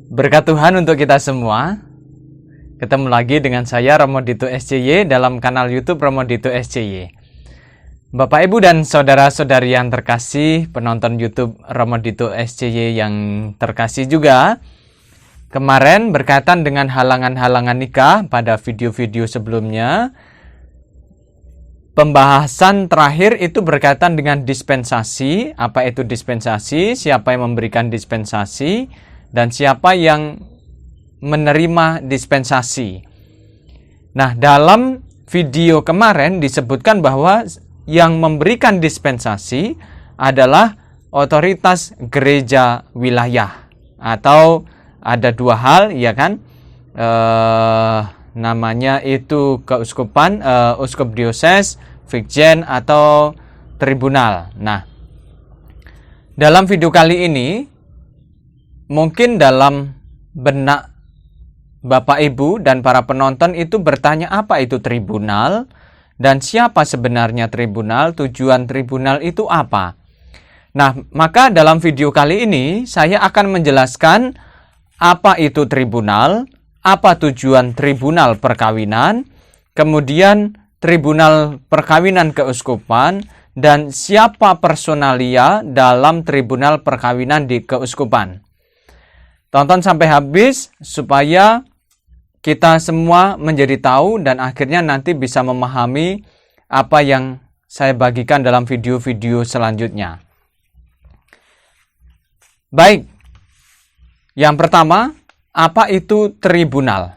Berkat Tuhan untuk kita semua. Ketemu lagi dengan saya Romo Dito SCY dalam kanal YouTube Romo Dito SCY. Bapak, Ibu, dan saudara-saudari yang terkasih, penonton YouTube Romo Dito SCY yang terkasih juga. Kemarin berkaitan dengan halangan-halangan nikah pada video-video sebelumnya. Pembahasan terakhir itu berkaitan dengan dispensasi. Apa itu dispensasi? Siapa yang memberikan dispensasi? Dan siapa yang menerima dispensasi. Nah, dalam video kemarin disebutkan bahwa yang memberikan dispensasi adalah otoritas gereja wilayah. Atau ada dua hal, ya kan? Namanya itu keuskupan, uskup dioses, fikjen, atau tribunal. Nah, dalam video kali ini, mungkin dalam benak Bapak, Ibu, dan para penonton itu bertanya apa itu tribunal dan siapa sebenarnya tribunal, tujuan tribunal itu apa. Nah, maka dalam video kali ini saya akan menjelaskan apa itu tribunal, apa tujuan tribunal perkawinan, kemudian tribunal perkawinan keuskupan, dan siapa personalia dalam tribunal perkawinan di keuskupan. Tonton sampai habis supaya kita semua menjadi tahu dan akhirnya nanti bisa memahami apa yang saya bagikan dalam video-video selanjutnya. Baik, yang pertama, apa itu tribunal?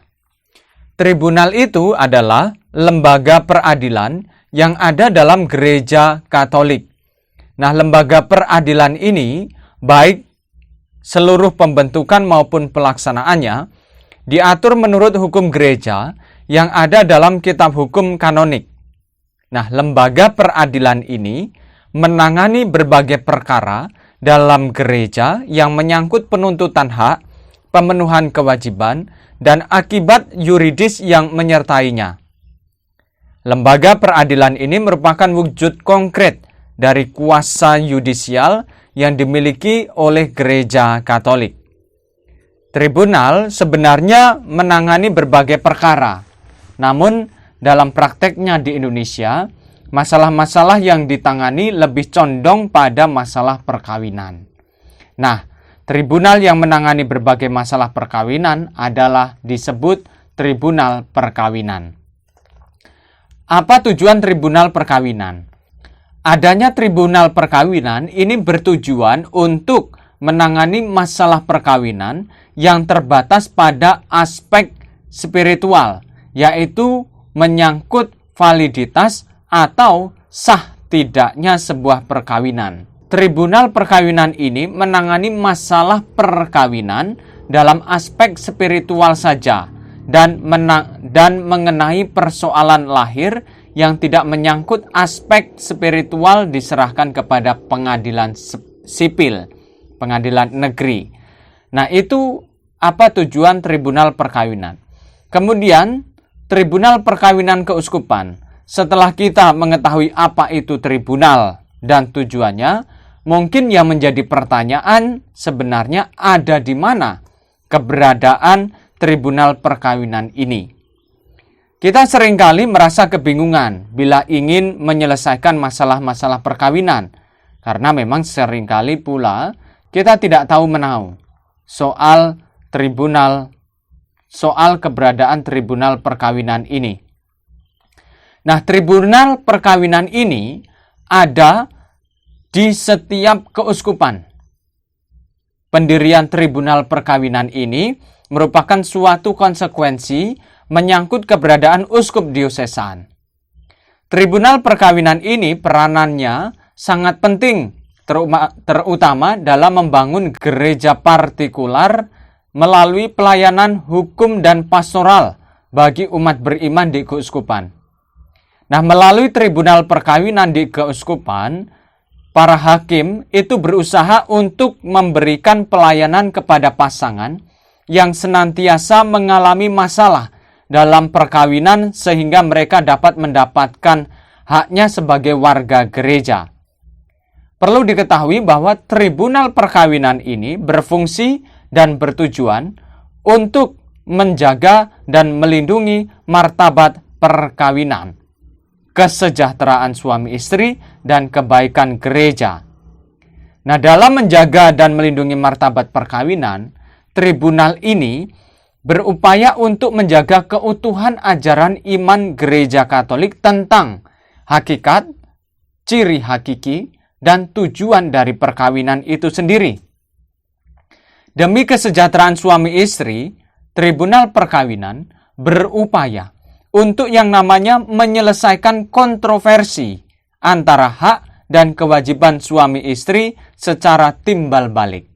Tribunal itu adalah lembaga peradilan yang ada dalam gereja Katolik. Nah, lembaga peradilan ini baik seluruh pembentukan maupun pelaksanaannya diatur menurut hukum gereja yang ada dalam kitab hukum kanonik. Nah, lembaga peradilan ini menangani berbagai perkara dalam gereja yang menyangkut penuntutan hak, pemenuhan kewajiban, dan akibat yuridis yang menyertainya. Lembaga peradilan ini merupakan wujud konkret dari kuasa yudisial yang dimiliki oleh gereja Katolik. Tribunal sebenarnya menangani berbagai perkara. Namun dalam prakteknya di Indonesia, masalah-masalah yang ditangani lebih condong pada masalah perkawinan. Nah, tribunal yang menangani berbagai masalah perkawinan adalah disebut tribunal perkawinan. Apa tujuan tribunal perkawinan? Adanya tribunal perkawinan ini bertujuan untuk menangani masalah perkawinan yang terbatas pada aspek spiritual, yaitu menyangkut validitas atau sah tidaknya sebuah perkawinan. Tribunal perkawinan ini menangani masalah perkawinan dalam aspek spiritual saja dan mengenai persoalan lahir yang tidak menyangkut aspek spiritual diserahkan kepada pengadilan sipil, pengadilan negeri. Nah, itu apa tujuan tribunal perkawinan. Kemudian, tribunal perkawinan keuskupan. Setelah kita mengetahui apa itu tribunal dan tujuannya, mungkin yang menjadi pertanyaan sebenarnya ada di mana keberadaan tribunal perkawinan ini. Kita seringkali merasa kebingungan bila ingin menyelesaikan masalah-masalah perkawinan, karena memang seringkali pula kita tidak tahu menahu soal keberadaan tribunal perkawinan ini. Nah, tribunal perkawinan ini ada di setiap keuskupan. Pendirian tribunal perkawinan ini merupakan suatu konsekuensi menyangkut keberadaan uskup diosesan. Tribunal perkawinan ini peranannya sangat penting, terutama dalam membangun gereja partikular melalui pelayanan hukum dan pastoral bagi umat beriman di keuskupan. Nah, melalui tribunal perkawinan di keuskupan, para hakim itu berusaha untuk memberikan pelayanan kepada pasangan yang senantiasa mengalami masalah dalam perkawinan sehingga mereka dapat mendapatkan haknya sebagai warga gereja. Perlu diketahui bahwa tribunal perkawinan ini berfungsi dan bertujuan untuk menjaga dan melindungi martabat perkawinan, kesejahteraan suami istri, dan kebaikan gereja. Nah, dalam menjaga dan melindungi martabat perkawinan, tribunal ini berupaya untuk menjaga keutuhan ajaran iman Gereja Katolik tentang hakikat, ciri hakiki, dan tujuan dari perkawinan itu sendiri. Demi kesejahteraan suami istri, tribunal perkawinan berupaya untuk yang namanya menyelesaikan kontroversi antara hak dan kewajiban suami istri secara timbal balik.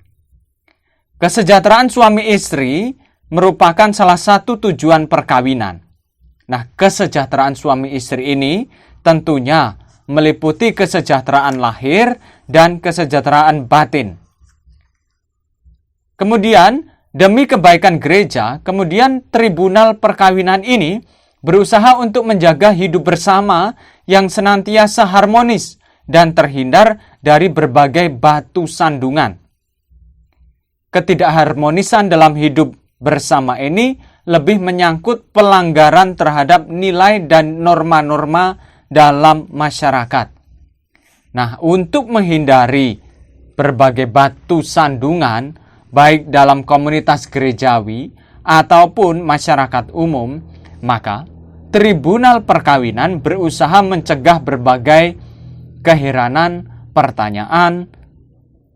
Kesejahteraan suami istri merupakan salah satu tujuan perkawinan. Nah, kesejahteraan suami istri ini tentunya meliputi kesejahteraan lahir dan kesejahteraan batin. Kemudian, demi kebaikan gereja, kemudian tribunal perkawinan ini berusaha untuk menjaga hidup bersama yang senantiasa harmonis dan terhindar dari berbagai batu sandungan. Ketidakharmonisan dalam hidup bersama ini lebih menyangkut pelanggaran terhadap nilai dan norma-norma dalam masyarakat. Nah, untuk menghindari berbagai batu sandungan, baik dalam komunitas gerejawi ataupun masyarakat umum, maka tribunal perkawinan berusaha mencegah berbagai keheranan, pertanyaan,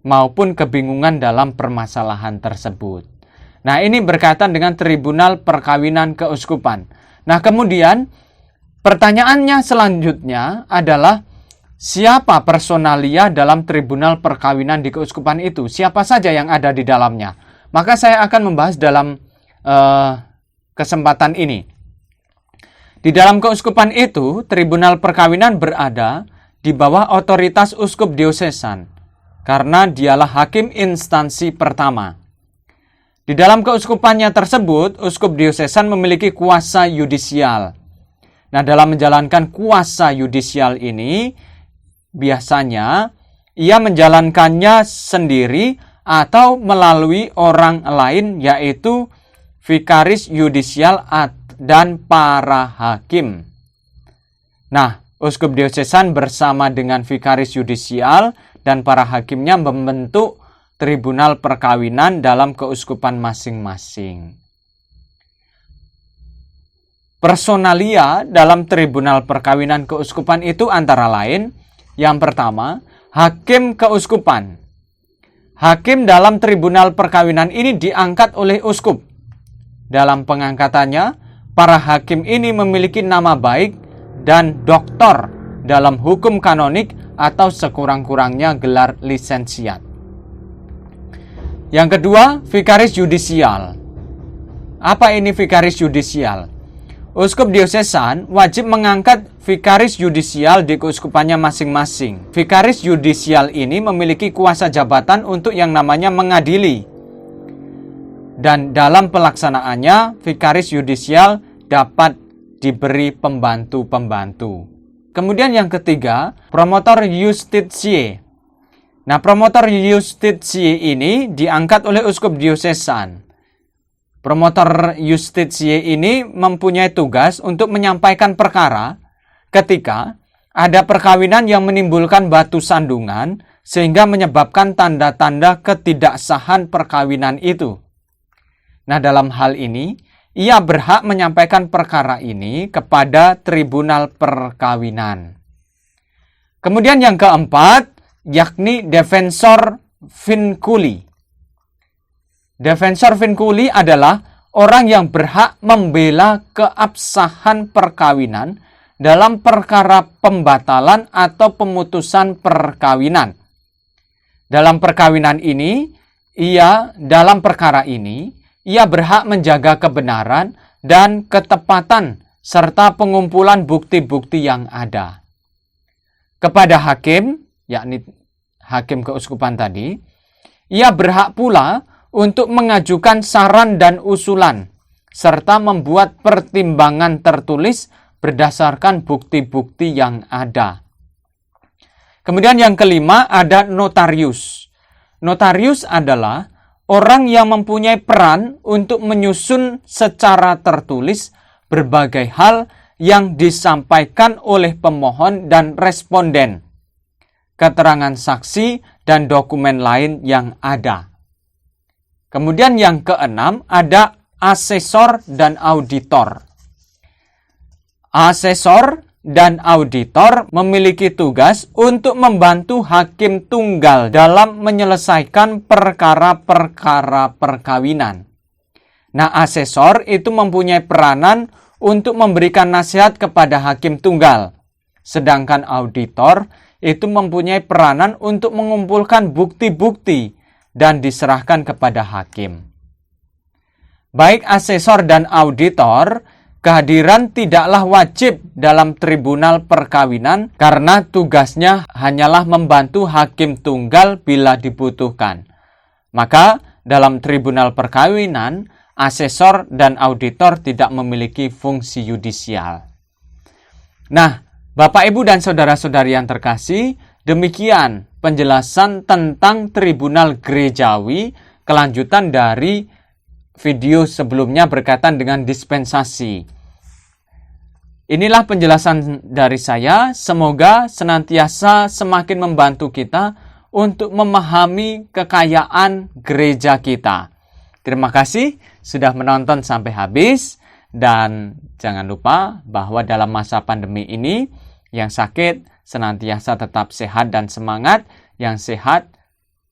maupun kebingungan dalam permasalahan tersebut. Nah, ini berkaitan dengan tribunal perkawinan keuskupan. Nah, kemudian pertanyaannya selanjutnya adalah siapa personalia dalam tribunal perkawinan di keuskupan itu? Siapa saja yang ada di dalamnya? Maka saya akan membahas dalam kesempatan ini. Di dalam keuskupan itu, tribunal perkawinan berada di bawah otoritas uskup diosesan, karena dialah hakim instansi pertama. Di dalam keuskupannya tersebut, uskup diosesan memiliki kuasa yudisial. Nah, dalam menjalankan kuasa yudisial ini, biasanya ia menjalankannya sendiri atau melalui orang lain, yaitu vikaris yudisial dan para hakim. Nah, uskup diosesan bersama dengan vikaris yudisial dan para hakimnya membentuk tribunal perkawinan dalam keuskupan masing-masing. Personalia dalam tribunal perkawinan keuskupan itu antara lain, yang pertama, hakim keuskupan. Hakim dalam tribunal perkawinan ini diangkat oleh uskup. Dalam pengangkatannya, para hakim ini memiliki nama baik dan doktor dalam hukum kanonik atau sekurang-kurangnya gelar lisensiat. Yang kedua, vikaris yudisial. Apa ini vikaris yudisial? Uskup diosesan wajib mengangkat vikaris yudisial di keuskupannya masing-masing. Vikaris yudisial ini memiliki kuasa jabatan untuk yang namanya mengadili. Dan dalam pelaksanaannya, vikaris yudisial dapat diberi pembantu-pembantu. Kemudian yang ketiga, promotor justitiae. Nah, promotor justitiae ini diangkat oleh uskup diosesan. Promotor justitiae ini mempunyai tugas untuk menyampaikan perkara ketika ada perkawinan yang menimbulkan batu sandungan sehingga menyebabkan tanda-tanda ketidaksahan perkawinan itu. Nah, dalam hal ini, ia berhak menyampaikan perkara ini kepada tribunal perkawinan. Kemudian yang keempat, yakni defensor vinculi. Defensor vinculi adalah orang yang berhak membela keabsahan perkawinan dalam perkara pembatalan atau pemutusan perkawinan. Dalam perkawinan ini, dalam perkara ini, ia berhak menjaga kebenaran dan ketepatan serta pengumpulan bukti-bukti yang ada. Kepada hakim, yakni hakim keuskupan tadi, ia berhak pula untuk mengajukan saran dan usulan, serta membuat pertimbangan tertulis berdasarkan bukti-bukti yang ada. Kemudian yang kelima ada notarius. Notarius adalah orang yang mempunyai peran untuk menyusun secara tertulis berbagai hal yang disampaikan oleh pemohon dan responden, keterangan saksi, dan dokumen lain yang ada. Kemudian yang keenam, ada asesor dan auditor. Asesor dan auditor memiliki tugas untuk membantu hakim tunggal dalam menyelesaikan perkara-perkara perkawinan. Nah, asesor itu mempunyai peranan untuk memberikan nasihat kepada hakim tunggal. Sedangkan auditor itu mempunyai peranan untuk mengumpulkan bukti-bukti dan diserahkan kepada hakim. Baik asesor dan auditor, kehadiran tidaklah wajib dalam tribunal perkawinan karena tugasnya hanyalah membantu hakim tunggal bila dibutuhkan. Maka dalam tribunal perkawinan, asesor dan auditor tidak memiliki fungsi yudisial. Nah, Bapak, Ibu, dan saudara-saudari yang terkasih, demikian penjelasan tentang tribunal gerejawi, kelanjutan dari video sebelumnya berkaitan dengan dispensasi. Inilah penjelasan dari saya. Semoga senantiasa semakin membantu kita untuk memahami kekayaan gereja kita. Terima kasih sudah menonton sampai habis. Dan jangan lupa bahwa dalam masa pandemi ini, yang sakit senantiasa tetap sehat dan semangat. Yang sehat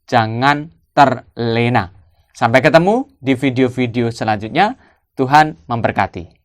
jangan terlena. Sampai ketemu di video-video selanjutnya. Tuhan memberkati.